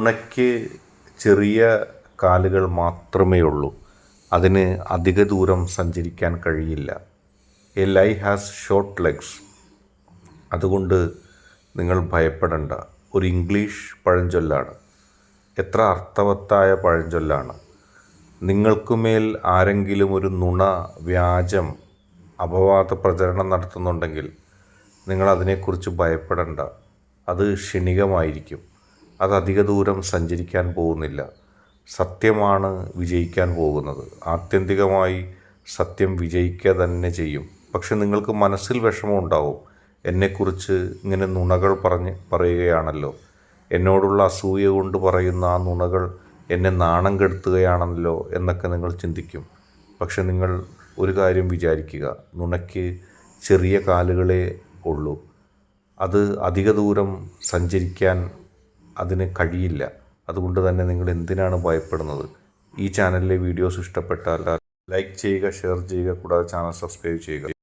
നുണയ്ക്ക് ചെറിയ കാലുകൾ മാത്രമേ ഉള്ളൂ. അതിന് അധിക ദൂരം സഞ്ചരിക്കാൻ കഴിയില്ല. A lie has short legs. അതുകൊണ്ട് നിങ്ങൾ ഭയപ്പെടേണ്ട. ഒരു ഇംഗ്ലീഷ് പഴഞ്ചൊല്ലാണ്. എത്ര അർത്ഥവത്തായ പഴഞ്ചൊല്ലാണ്. നിങ്ങൾക്കുമേൽ ആരെങ്കിലും ഒരു നുണ, വ്യാജം, അപവാദ പ്രചരണം നടത്തുന്നുണ്ടെങ്കിൽ നിങ്ങൾ അതിനെക്കുറിച്ച് ഭയപ്പെടേണ്ട. അത് ക്ഷണികമായിരിക്കും. അത് അധിക ദൂരം സഞ്ചരിക്കാൻ പോകുന്നില്ല. സത്യമാണ് വിജയിക്കാൻ പോകുന്നത്. ആത്യന്തികമായി സത്യം വിജയിക്കുക തന്നെ ചെയ്യും. പക്ഷെ നിങ്ങൾക്ക് മനസ്സിൽ വിഷമമുണ്ടാവും. എന്നെക്കുറിച്ച് ഇങ്ങനെ നുണകൾ പറയുകയാണല്ലോ, എന്നോടുള്ള അസൂയ കൊണ്ട് പറയുന്ന ആ നുണകൾ എന്നെ നാണം കെടുത്തുകയാണല്ലോ എന്നൊക്കെ നിങ്ങൾ ചിന്തിക്കും. പക്ഷെ നിങ്ങൾ ഒരു കാര്യം വിചാരിക്കുക, നുണയ്ക്ക് ചെറിയ കാലുകളേ ഉള്ളൂ. അത് അധിക ദൂരം സഞ്ചരിക്കാൻ അതിന് കഴിയില്ല. അതുകൊണ്ട് തന്നെ നിങ്ങൾ എന്തിനാണ് ഭയപ്പെടുന്നത്? ഈ ചാനലിലെ വീഡിയോസ് ഇഷ്ടപ്പെട്ടാൽ ലൈക്ക് ചെയ്യുക, ഷെയർ ചെയ്യുക, കൂടാതെ ചാനൽ സബ്സ്ക്രൈബ് ചെയ്യുക.